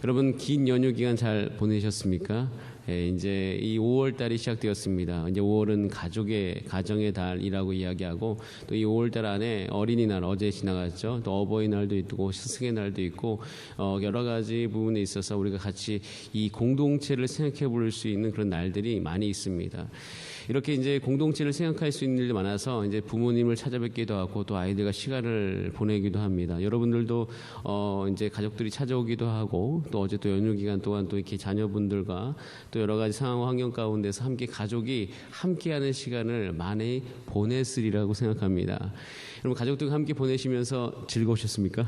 여러분 긴 연휴 기간 잘 보내셨습니까? 예, 이제 이 5월 달이 시작되었습니다. 이제 5월은 가정의 달이라고 이야기하고 또 이 5월 달 안에 어린이날 어제 지나갔죠. 또 어버이날도 있고 스승의 날도 있고 여러 가지 부분에 있어서 우리가 같이 이 공동체를 생각해 볼 수 있는 그런 날들이 많이 있습니다. 이렇게 이제 공동체를 생각할 수 있는 일이 많아서 이제 부모님을 찾아뵙기도 하고 또 아이들과 시간을 보내기도 합니다. 여러분들도 이제 가족들이 찾아오기도 하고 또 어제 또 연휴 기간 동안 또 이렇게 자녀분들과 또 여러 가지 상황 환경 가운데서 함께 가족이 함께하는 시간을 많이 보냈으리라고 생각합니다. 여러분 가족들과 함께 보내시면서 즐거우셨습니까?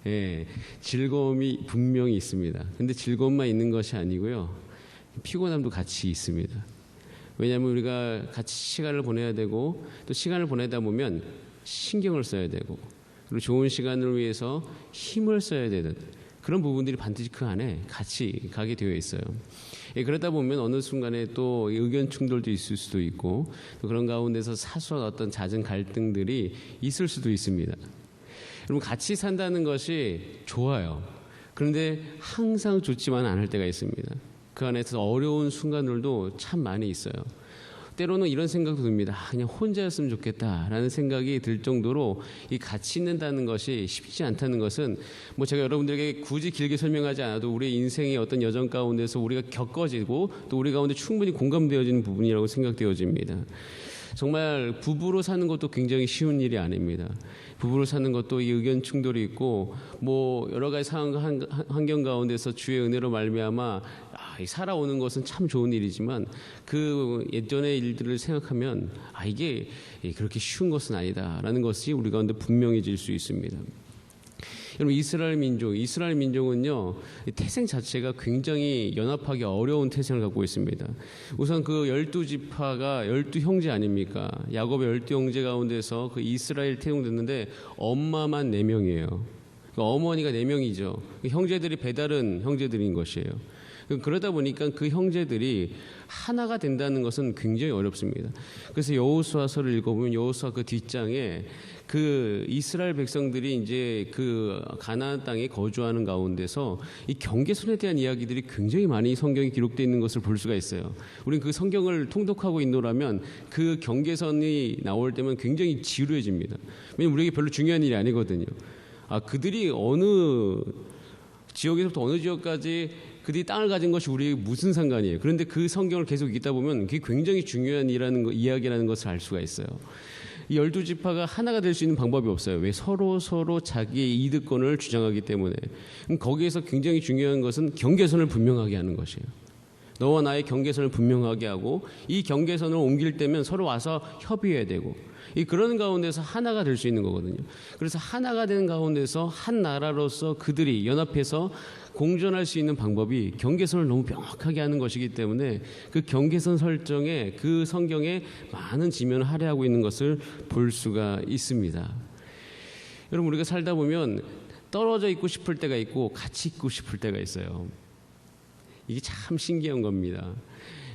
예, 즐거움이 분명히 있습니다. 근데 즐거움만 있는 것이 아니고요, 피곤함도 같이 있습니다. 왜냐하면 우리가 같이 시간을 보내야 되고 또 시간을 보내다 보면 신경을 써야 되고 그리고 좋은 시간을 위해서 힘을 써야 되는 그런 부분들이 반드시 그 안에 같이 가게 되어 있어요. 예, 그러다 보면 어느 순간에 또 의견 충돌도 있을 수도 있고 또 그런 가운데서 사소한 어떤 잦은 갈등들이 있을 수도 있습니다. 여러분 같이 산다는 것이 좋아요. 그런데 항상 좋지만 않을 때가 있습니다. 그 안에서 어려운 순간들도 참 많이 있어요. 때로는 이런 생각도 듭니다. 그냥 혼자였으면 좋겠다라는 생각이 들 정도로 이 같이 있는다는 것이 쉽지 않다는 것은 뭐 제가 여러분들에게 굳이 길게 설명하지 않아도 우리의 인생의 어떤 여정 가운데서 우리가 겪어지고 또 우리 가운데 충분히 공감되어지는 부분이라고 생각되어집니다. 정말 부부로 사는 것도 굉장히 쉬운 일이 아닙니다. 부부로 사는 것도 이 의견 충돌이 있고 뭐 여러 가지 상황 환경 가운데서 주의 은혜로 말미암아 살아오는 것은 참 좋은 일이지만 그 예전의 일들을 생각하면 이게 그렇게 쉬운 것은 아니다라는 것이 우리 가운데 분명해질 수 있습니다. 여러분 이스라엘 민족은요 태생 자체가 굉장히 연합하기 어려운 태생을 갖고 있습니다. 우선 그 12지파가 12형제 아닙니까? 야곱의 12형제 가운데서 그 이스라엘 태동됐는데 엄마만 4명이에요. 어머니가 4명이죠. 형제들이 배다른 형제들인 것이에요. 그러다 보니까 그 형제들이 하나가 된다는 것은 굉장히 어렵습니다. 그래서 여호수아서를 읽어보면 여호수아 그 뒷장에 그 이스라엘 백성들이 이제 그 가나안 땅에 거주하는 가운데서 이 경계선에 대한 이야기들이 굉장히 많이 성경에 기록되어 있는 것을 볼 수가 있어요. 우리는 그 성경을 통독하고 있노라면 그 경계선이 나올 때면 굉장히 지루해집니다. 왜냐하면 우리에게 별로 중요한 일이 아니거든요. 그들이 어느 지역에서부터 어느 지역까지 그들이 땅을 가진 것이 우리에게 무슨 상관이에요. 그런데 그 성경을 계속 읽다 보면 그게 굉장히 중요한 이야기라는 것을 알 수가 있어요. 이 12지파가 하나가 될 수 있는 방법이 없어요. 왜? 서로 자기의 이득권을 주장하기 때문에. 그럼 거기에서 굉장히 중요한 것은 경계선을 분명하게 하는 것이에요. 너와 나의 경계선을 분명하게 하고 이 경계선을 옮길 때면 서로 와서 협의해야 되고 그런 가운데서 하나가 될 수 있는 거거든요. 그래서 하나가 되는 가운데서 한 나라로서 그들이 연합해서 공존할 수 있는 방법이 경계선을 너무 명확하게 하는 것이기 때문에 그 경계선 설정에 그 성경에 많은 지면을 할애하고 있는 것을 볼 수가 있습니다. 여러분 우리가 살다 보면 떨어져 있고 싶을 때가 있고 같이 있고 싶을 때가 있어요. 이게 참 신기한 겁니다.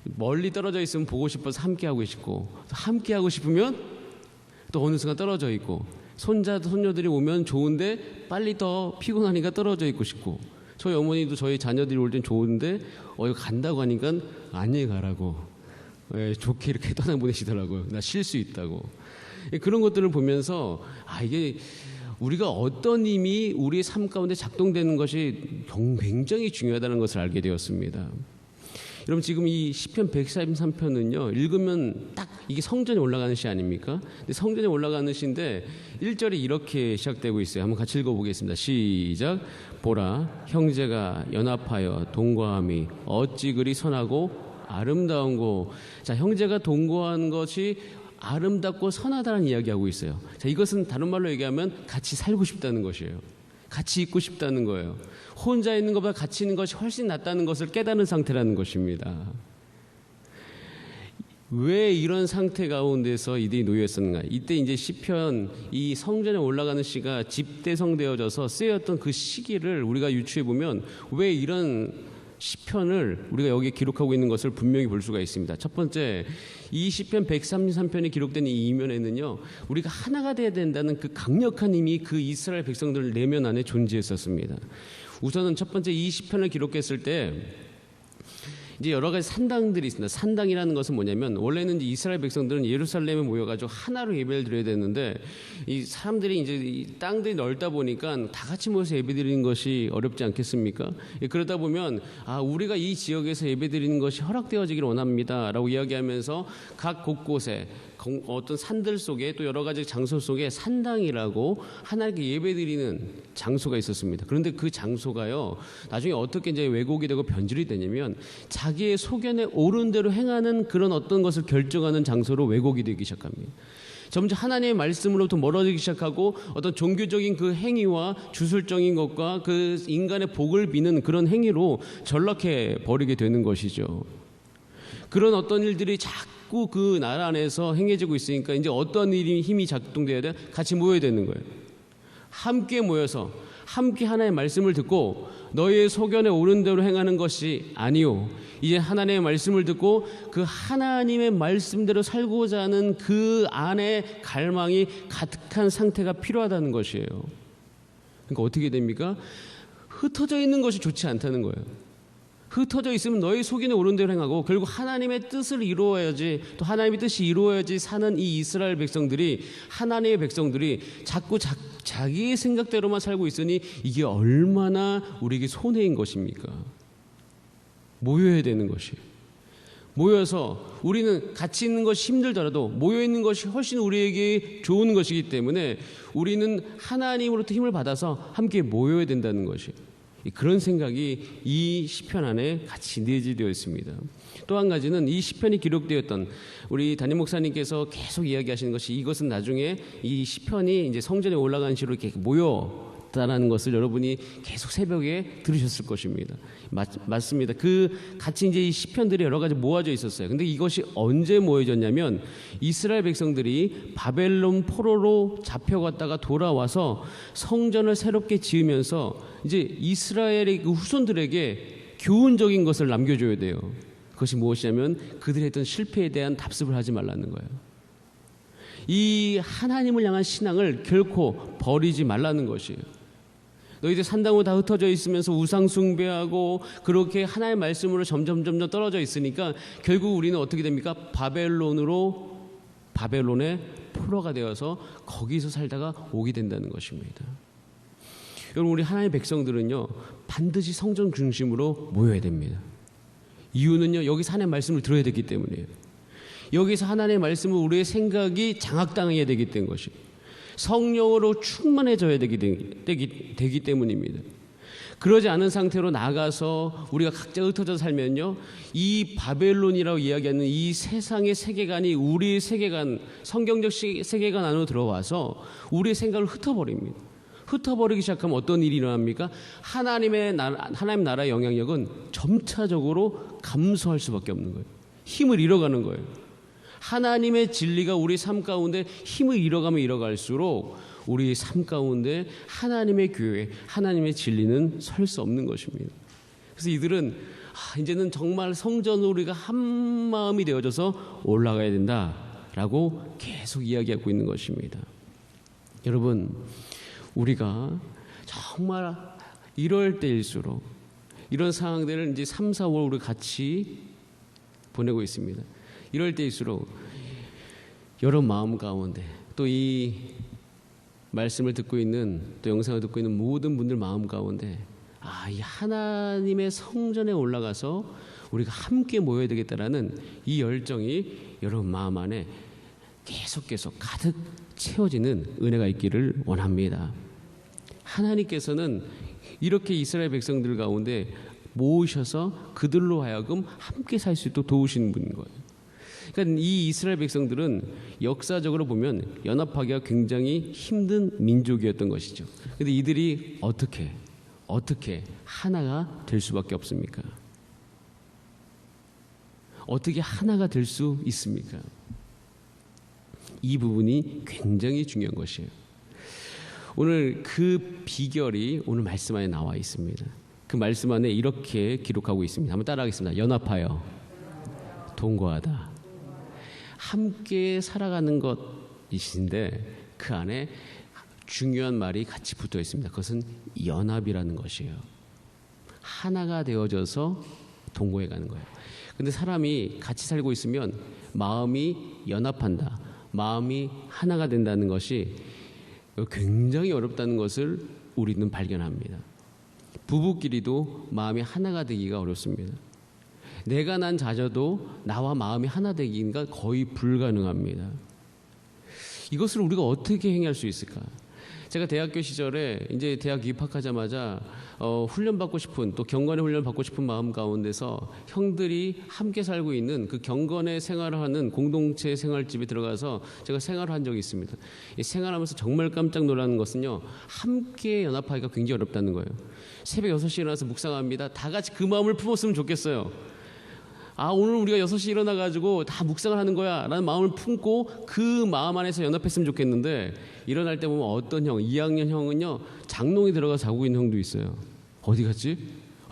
멀리 떨어져 있으면 보고 싶어서 함께하고 싶고 함께하고 싶으면 또 어느 순간 떨어져 있고 손녀들이 오면 좋은데 빨리 더 피곤하니까 떨어져 있고 싶고 저희 어머니도 저희 자녀들이 올 땐 좋은데 간다고 하니까 안녕히 가라고 좋게 이렇게 떠나보내시더라고요. 나 쉴 수 있다고. 그런 것들을 보면서 이게 우리가 어떤 힘이 우리의 삶 가운데 작동되는 것이 굉장히 중요하다는 것을 알게 되었습니다. 여러분 지금 이 시편 143편은요 읽으면 딱 이게 성전에 올라가는 시 아닙니까? 근데 성전에 올라가는 시인데 1절이 이렇게 시작되고 있어요. 한번 같이 읽어보겠습니다. 시작. 보라 형제가 연합하여 동거함이 어찌 그리 선하고 아름다운고. 자, 형제가 동거하는 것이 아름답고 선하다는 이야기하고 있어요. 자, 이것은 다른 말로 얘기하면 같이 살고 싶다는 것이에요. 같이 있고 싶다는 거예요. 혼자 있는 것보다 같이 있는 것이 훨씬 낫다는 것을 깨닫는 상태라는 것입니다. 왜 이런 상태 가운데서 이들이 놓여 있었는가? 이때 이제 시편 이 성전에 올라가는 시가 집대성되어져서 쓰였던 그 시기를 우리가 유추해 보면 왜 이런 시편을 우리가 여기에 기록하고 있는 것을 분명히 볼 수가 있습니다. 첫 번째, 이 시편 133편이 기록된 이 이면에는요, 우리가 하나가 되어야 된다는 그 강력한 힘이 그 이스라엘 백성들 내면 안에 존재했었습니다. 우선은 첫 번째 이 시편을 기록했을 때 이제 여러 가지 산당들이 있습니다. 산당이라는 것은 뭐냐면 원래는 이제 이스라엘 백성들은 예루살렘에 모여가지고 하나로 예배를 드려야 되는데 이 사람들이 이제 이 땅들이 넓다 보니까 다 같이 모여서 예배드리는 것이 어렵지 않겠습니까? 그러다 보면 우리가 이 지역에서 예배드리는 것이 허락되어지기를 원합니다라고 이야기하면서 각 곳곳에 어떤 산들 속에 또 여러 가지 장소 속에 산당이라고 하나님께 예배드리는 장소가 있었습니다. 그런데 그 장소가요 나중에 어떻게 이제 왜곡이 되고 변질이 되냐면 자기의 소견에 옳은 대로 행하는 그런 어떤 것을 결정하는 장소로 왜곡이 되기 시작합니다. 점점 하나님의 말씀으로부터 멀어지기 시작하고 어떤 종교적인 그 행위와 주술적인 것과 그 인간의 복을 비는 그런 행위로 전락해 버리게 되는 것이죠. 그런 어떤 일들이 자꾸 그 나라 안에서 행해지고 있으니까 이제 어떤 일이 힘이 작동돼야 돼? 같이 모여야 되는 거예요. 함께 모여서 함께 하나님의 말씀을 듣고 너희의 소견에 옳은 대로 행하는 것이 아니요 이제 하나님의 말씀을 듣고 그 하나님의 말씀대로 살고자 하는 그 안에 갈망이 가득한 상태가 필요하다는 것이에요. 그러니까 어떻게 됩니까? 흩어져 있는 것이 좋지 않다는 거예요. 흩어져 있으면 너희 소견에 옳은 대로 행하고 결국 하나님의 뜻을 이루어야지 또 하나님의 뜻이 이루어야지 사는 이 이스라엘 백성들이 하나님의 백성들이 자꾸 자기의 생각대로만 살고 있으니 이게 얼마나 우리에게 손해인 것입니까? 모여야 되는 것이 모여서 우리는 같이 있는 것이 힘들더라도 모여 있는 것이 훨씬 우리에게 좋은 것이기 때문에 우리는 하나님으로부터 힘을 받아서 함께 모여야 된다는 것이 그런 생각이 이 시편 안에 같이 내재되어 있습니다. 또 한 가지는 이 시편이 기록되었던 우리 담임 목사님께서 계속 이야기하시는 것이 이것은 나중에 이 시편이 이제 성전에 올라간 시로 이렇게 모였다라는 것을 여러분이 계속 새벽에 들으셨을 것입니다. 맞습니다. 그 같이 이제 이 시편들이 여러 가지 모아져 있었어요. 근데 이것이 언제 모여졌냐면 이스라엘 백성들이 바벨론 포로로 잡혀갔다가 돌아와서 성전을 새롭게 지으면서 이제 이스라엘의 그 후손들에게 교훈적인 것을 남겨줘야 돼요. 그것이 무엇이냐면 그들이 했던 실패에 대한 답습을 하지 말라는 거예요. 이 하나님을 향한 신앙을 결코 버리지 말라는 것이에요. 너희들 산당으로 다 흩어져 있으면서 우상 숭배하고 그렇게 하나님의 말씀으로 점점 떨어져 있으니까 결국 우리는 어떻게 됩니까? 바벨론의 포로가 되어서 거기서 살다가 오게 된다는 것입니다. 여러분 우리 하나님의 백성들은요 반드시 성전 중심으로 모여야 됩니다. 이유는요 여기서 하나님의 말씀을 들어야 되기 때문이에요. 여기서 하나님의 말씀을 우리의 생각이 장악당해야 되기 때문인 것이에요. 성령으로 충만해져야 되기 때문입니다. 그러지 않은 상태로 나가서 우리가 각자 흩어져 살면요 이 바벨론이라고 이야기하는 이 세상의 세계관이 우리의 세계관 성경적 세계관 안으로 들어와서 우리의 생각을 흩어버립니다. 흩어버리기 시작하면 어떤 일이 일어납니까? 하나님 나라의 영향력은 점차적으로 감소할 수밖에 없는 거예요. 힘을 잃어가는 거예요. 하나님의 진리가 우리 삶 가운데 힘을 잃어가면 잃어갈수록 우리 삶 가운데 하나님의 교회, 하나님의 진리는 설 수 없는 것입니다. 그래서 이들은 이제는 정말 성전으로 우리가 한 마음이 되어져서 올라가야 된다라고 계속 이야기하고 있는 것입니다. 여러분 우리가 정말 이럴 때일수록 이런 상황들을 이제 3, 4월 우리 같이 보내고 있습니다. 이럴 때일수록 여러분 마음 가운데 또 이 말씀을 듣고 있는 또 영상을 듣고 있는 모든 분들 마음 가운데 이 하나님의 성전에 올라가서 우리가 함께 모여야 되겠다라는 이 열정이 여러분 마음 안에 계속 가득 채워지는 은혜가 있기를 원합니다. 하나님께서는 이렇게 이스라엘 백성들 가운데 모으셔서 그들로 하여금 함께 살 수 있도록 도우시는 분인 거예요. 그러니까 이 이스라엘 백성들은 역사적으로 보면 연합하기가 굉장히 힘든 민족이었던 것이죠. 그런데 이들이 어떻게 하나가 될 수밖에 없습니까? 어떻게 하나가 될 수 있습니까? 이 부분이 굉장히 중요한 것이에요. 오늘 그 비결이 오늘 말씀 안에 나와 있습니다. 그 말씀 안에 이렇게 기록하고 있습니다. 한번 따라하겠습니다. 연합하여 동거하다. 함께 살아가는 것이신데 그 안에 중요한 말이 같이 붙어 있습니다. 그것은 연합이라는 것이에요. 하나가 되어져서 동거해 가는 거예요. 근데 사람이 같이 살고 있으면 마음이 연합한다, 마음이 하나가 된다는 것이 굉장히 어렵다는 것을 우리는 발견합니다. 부부끼리도 마음이 하나가 되기가 어렵습니다. 내가 난 자녀도 나와 마음이 하나 되기가 거의 불가능합니다. 이것을 우리가 어떻게 행할 수 있을까? 제가 대학교 시절에 이제 대학 입학하자마자 훈련받고 싶은, 또 경건의 훈련 받고 싶은 마음 가운데서 형들이 함께 살고 있는 그 경건의 생활을 하는 공동체 생활집에 들어가서 제가 생활을 한 적이 있습니다. 이 생활하면서 정말 깜짝 놀라는 것은요, 함께 연합하기가 굉장히 어렵다는 거예요. 새벽 6시에 일어나서 묵상합니다. 다 같이 그 마음을 품었으면 좋겠어요. 아, 오늘 우리가 6시에 일어나가지고 다 묵상을 하는 거야 라는 마음을 품고 그 마음 안에서 연합했으면 좋겠는데, 일어날 때 보면 어떤 형, 2학년 형은요, 장롱에 들어가 자고 있는 형도 있어요. 어디 갔지?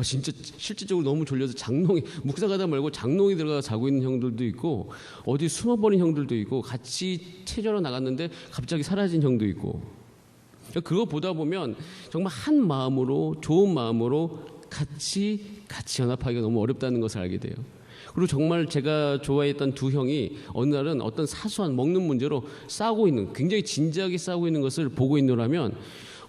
진짜 실질적으로 너무 졸려서 장롱에, 묵상하다 말고 장롱에 들어가 자고 있는 형들도 있고, 어디 숨어버린 형들도 있고, 같이 체조로 나갔는데 갑자기 사라진 형도 있고. 그거 보다 보면 정말 한 마음으로, 좋은 마음으로 같이 연합하기가 너무 어렵다는 것을 알게 돼요. 그리고 정말 제가 좋아했던 두 형이 어느 날은 어떤 사소한 먹는 문제로 싸우고 있는, 굉장히 진지하게 싸우고 있는 것을 보고 있노라면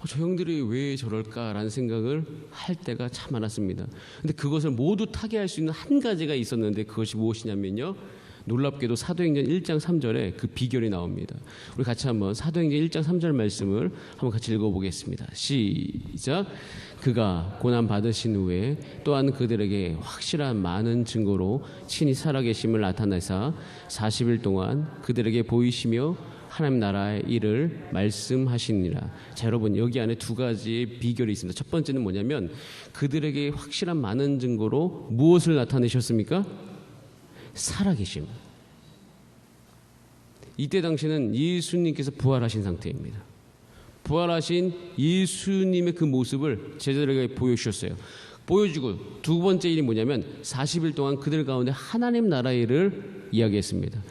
저 형들이 왜 저럴까라는 생각을 할 때가 참 많았습니다. 근데 그것을 모두 타개할 수 있는 한 가지가 있었는데, 그것이 무엇이냐면요, 놀랍게도 사도행전 1장 3절에 그 비결이 나옵니다. 우리 같이 한번 사도행전 1장 3절 말씀을 한번 같이 읽어보겠습니다. 시작. 그가 고난 받으신 후에 또한 그들에게 확실한 많은 증거로 친히 살아계심을 나타내사 40일 동안 그들에게 보이시며 하나님 나라의 일을 말씀하시니라. 자, 여러분, 여기 안에 두 가지의 비결이 있습니다. 첫 번째는 뭐냐면, 그들에게 확실한 많은 증거로 무엇을 나타내셨습니까? 살아계심. 이때 당시는 예수님께서 부활하신 상태입니다. 부활하신 예수님의 그 모습을 제자들에게 보여주셨어요. 보여주고 두 번째 일이 뭐냐면 40일 동안 그들 가운데 하나님 나라의 일을 이야기했습니다.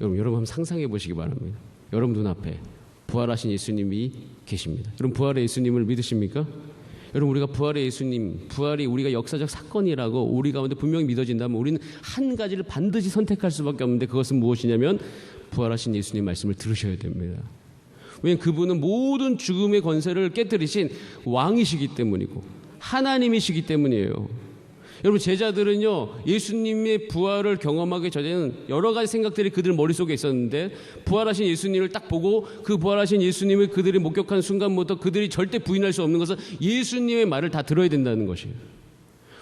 여러분 한번 상상해 보시기 바랍니다. 여러분 눈앞에 부활하신 예수님이 계십니다. 여러분, 부활의 예수님을 믿으십니까? 여러분, 우리가 부활의 예수님, 부활이 우리가 역사적 사건이라고 우리 가운데 분명히 믿어진다면 우리는 한 가지를 반드시 선택할 수밖에 없는데, 그것은 무엇이냐면 부활하신 예수님 말씀을 들으셔야 됩니다. 왜냐하면 그분은 모든 죽음의 권세를 깨뜨리신 왕이시기 때문이고 하나님이시기 때문이에요. 여러분, 제자들은요, 예수님의 부활을 경험하기 전에는 여러 가지 생각들이 그들 머릿속에 있었는데, 부활하신 예수님을 딱 보고 그 부활하신 예수님을 그들이 목격한 순간부터 그들이 절대 부인할 수 없는 것은 예수님의 말을 다 들어야 된다는 것이에요.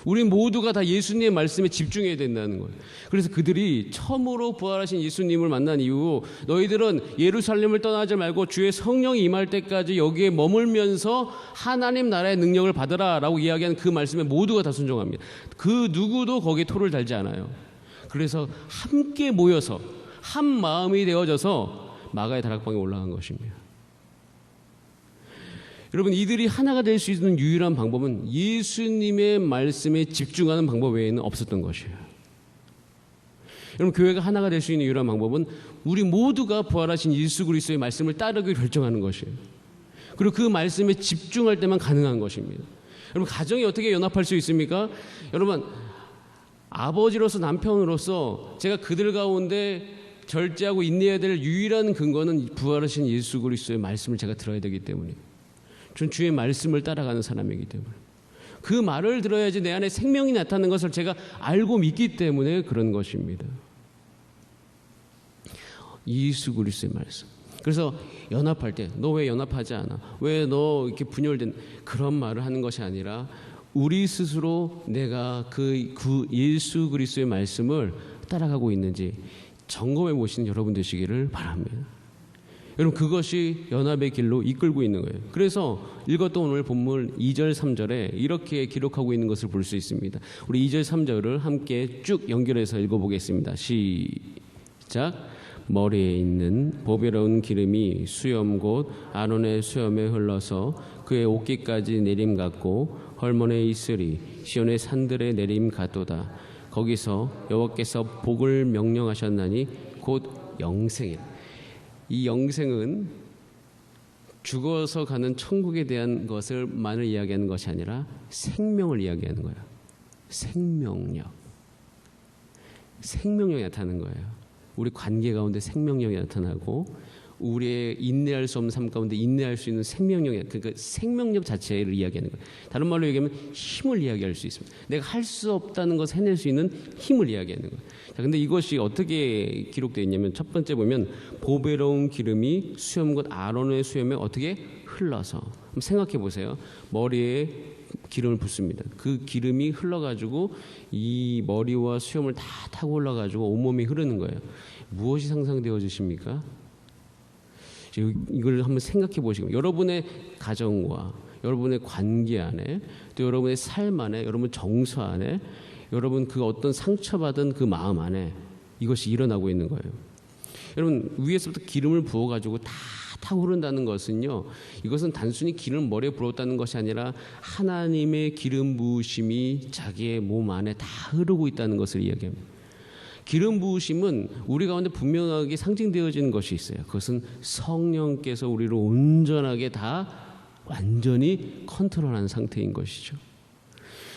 우리 모두가 다 예수님의 말씀에 집중해야 된다는 거예요. 그래서 그들이 처음으로 부활하신 예수님을 만난 이후 너희들은 예루살렘을 떠나지 말고 주의 성령이 임할 때까지 여기에 머물면서 하나님 나라의 능력을 받으라 라고 이야기하는 그 말씀에 모두가 다 순종합니다. 그 누구도 거기에 토를 달지 않아요. 그래서 함께 모여서 한 마음이 되어져서 마가의 다락방에 올라간 것입니다. 여러분, 이들이 하나가 될 수 있는 유일한 방법은 예수님의 말씀에 집중하는 방법 외에는 없었던 것이에요. 여러분, 교회가 하나가 될 수 있는 유일한 방법은 우리 모두가 부활하신 예수 그리스도의 말씀을 따르기를 결정하는 것이에요. 그리고 그 말씀에 집중할 때만 가능한 것입니다. 여러분, 가정이 어떻게 연합할 수 있습니까? 여러분, 아버지로서, 남편으로서 제가 그들 가운데 절제하고 인내해야 될 유일한 근거는 부활하신 예수 그리스도의 말씀을 제가 들어야 되기 때문이에요. 전 주의 말씀을 따라가는 사람이기 때문에, 그 말을 들어야지 내 안에 생명이 나타나는 것을 제가 알고 믿기 때문에 그런 것입니다. 예수 그리스도의 말씀. 그래서 연합할 때 너 왜 연합하지 않아? 왜 너 이렇게 분열된, 그런 말을 하는 것이 아니라 우리 스스로 내가 그 예수 그리스도의 말씀을 따라가고 있는지 점검해 보시는 여러분 되시기를 바랍니다. 여러분, 그것이 연합의 길로 이끌고 있는 거예요. 그래서 읽었던 오늘 본문 2절 3절에 이렇게 기록하고 있는 것을 볼 수 있습니다. 우리 2절 3절을 함께 쭉 연결해서 읽어보겠습니다. 시작. 머리에 있는 보배로운 기름이 수염 곧 아론의 수염에 흘러서 그의 옷깃까지 내림 같고 헐몬에 있으리 시온의 산들에 내림 같도다. 거기서 여호와께서 복을 명령하셨나니 곧 영생이라. 이 영생은 죽어서 가는 천국에 대한 것을만을 이야기하는 것이 아니라 생명을 이야기하는 거예요. 생명력이 나타나는 거예요. 우리 관계 가운데 생명력이 나타나고 우리의 인내할 수 없는 삶 가운데 인내할 수 있는 생명력이, 그러니까 생명력 자체를 이야기하는 거예요. 다른 말로 얘기하면 힘을 이야기할 수 있습니다. 내가 할 수 없다는 것을 해낼 수 있는 힘을 이야기하는 거예요. 자, 근데 이것이 어떻게 기록되어 있냐면 첫 번째 보면 보배로운 기름이 수염곧 아론의 수염에 어떻게 흘러서, 한번 생각해 보세요. 머리에 기름을 붓습니다. 그 기름이 흘러가지고 이 머리와 수염을 다 타고 올라가지고 온몸이 흐르는 거예요. 무엇이 상상되어지십니까? 이걸 한번 생각해 보시고, 여러분의 가정과 여러분의 관계 안에, 또 여러분의 삶 안에, 여러분 정서 안에, 여러분 그 어떤 상처받은 그 마음 안에 이것이 일어나고 있는 거예요. 여러분, 위에서부터 기름을 부어가지고 다 타고 흐른다는 것은요, 이것은 단순히 기름 머리에 부었다는 것이 아니라 하나님의 기름 부으심이 자기의 몸 안에 다 흐르고 있다는 것을 이야기합니다. 기름 부으심은 우리 가운데 분명하게 상징되어지는 것이 있어요. 그것은 성령께서 우리를 온전하게 다 완전히 컨트롤하는 상태인 것이죠.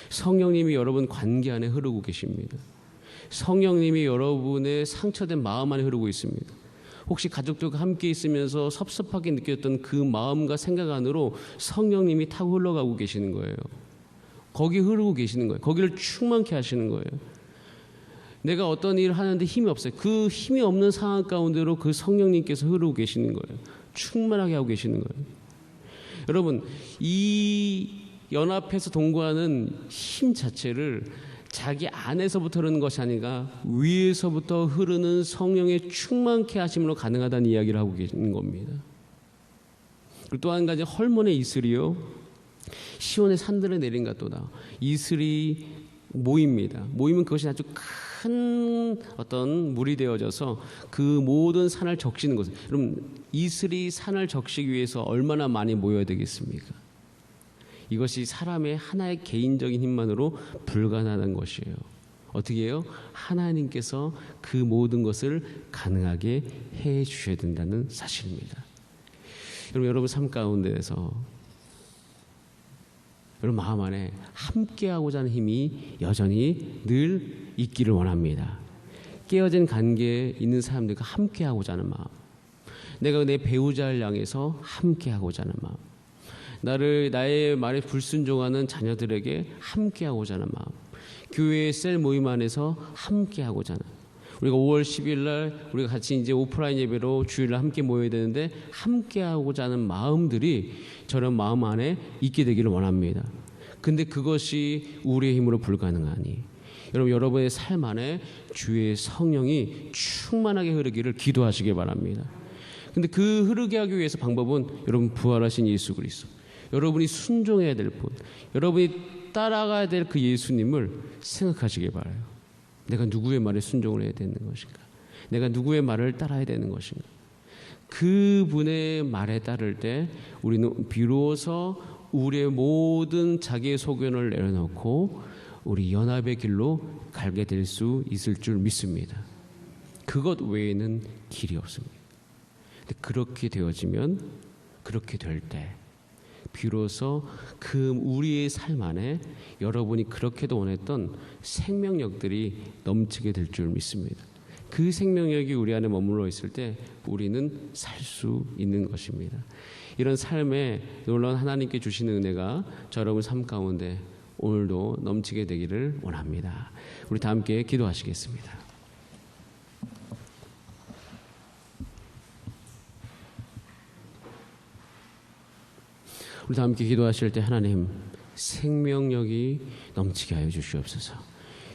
성령님이 여러분 관계 안에 흐르고 계십니다. 성령님이 여러분의 상처된 마음 안에 흐르고 있습니다. 혹시 가족들과 함께 있으면서 섭섭하게 느꼈던 그 마음과 생각 안으로 성령님이 타고 흘러가고 계시는 거예요. 거기 흐르고 계시는 거예요. 거기를 충만케 하시는 거예요. 내가 어떤 일을 하는데 힘이 없어요. 그 힘이 없는 상황 가운데로 그 성령님께서 흐르고 계시는 거예요. 충만하게 하고 계시는 거예요. 여러분, 이 연합해서 동거하는 힘 자체를 자기 안에서부터 흐르는 것이 아니라 위에서부터 흐르는 성령의 충만케 하심으로 가능하다는 이야기를 하고 계시는 겁니다. 그리고 또 한 가지, 헐몬의 이슬이요, 시온의 산들에 내린 같도다. 이슬이 모입니다. 모이면 그것이 아주 큰 어떤 물이 되어져서 그 모든 산을 적시는 것은, 여러분, 이슬이 산을 적시기 위해서 얼마나 많이 모여야 되겠습니까? 이것이 사람의 하나의 개인적인 힘만으로 불가능한 것이에요. 어떻게 해요? 하나님께서 그 모든 것을 가능하게 해 주셔야 된다는 사실입니다. 여러분 삶 가운데에서 여러분 마음 안에 함께하고자 하는 힘이 여전히 늘 있기를 원합니다. 깨어진 관계에 있는 사람들과 함께하고자 하는 마음, 내가 내 배우자를 향해서 함께하고자 하는 마음, 나의 말에 불순종하는 자녀들에게 함께하고자 하는 마음, 교회의 셀 모임 안에서 함께하고자 하는, 우리가 5월 10일 날 우리가 같이 이제 오프라인 예배로 주일날 함께 모여야 되는데 함께하고자 하는 마음들이 저런 마음 안에 있게 되기를 원합니다. 근데 그것이 우리의 힘으로 불가능하니 여러분의 삶 안에 주의 성령이 충만하게 흐르기를 기도하시기 바랍니다. 근데 그 흐르게 하기 위해서 방법은 여러분 부활하신 예수 그리스도, 여러분이 순종해야 될 분, 여러분이 따라가야 될 그 예수님을 생각하시기 바라요. 내가 누구의 말에 순종을 해야 되는 것인가? 내가 누구의 말을 따라야 되는 것인가? 그분의 말에 따를 때 우리는 비로소 우리의 모든 자기의 소견을 내려놓고 우리 연합의 길로 가게 될 수 있을 줄 믿습니다. 그것 외에는 길이 없습니다. 근데 그렇게 되어지면, 그렇게 될 때 비로소 그 우리의 삶 안에 여러분이 그렇게도 원했던 생명력들이 넘치게 될 줄 믿습니다. 그 생명력이 우리 안에 머물러 있을 때 우리는 살 수 있는 것입니다. 이런 삶에 놀라운 하나님께 주시는 은혜가 저 여러분 삶 가운데 오늘도 넘치게 되기를 원합니다. 우리 다 함께 기도하시겠습니다. 우리 다 함께 기도하실 때 하나님, 생명력이 넘치게 하여 주시옵소서.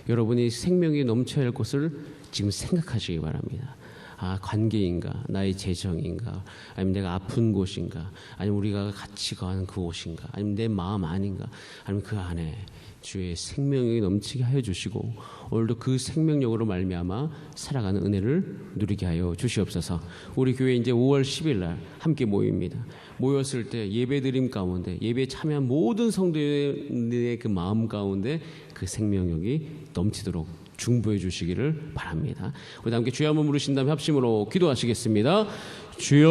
여러분이 생명이 넘쳐야 할 것을 지금 생각하시기 바랍니다. 아, 관계인가, 나의 재정인가, 아니면 내가 아픈 곳인가, 아니면 우리가 같이 가는 그곳인가, 아니면 내 마음 아닌가, 아니면 그 안에 주의 생명력이 넘치게 하여 주시고 오늘도 그 생명력으로 말미암아 살아가는 은혜를 누리게 하여 주시옵소서. 우리 교회 이제 5월 10일 날 함께 모입니다. 모였을 때 예배드림 가운데, 예배에 참여한 모든 성도의 그 마음 가운데 그 생명력이 넘치도록 중보해 주시기를 바랍니다. 우리 함께 주여 한번 부르신 다음에 합심으로 기도하시겠습니다. 주여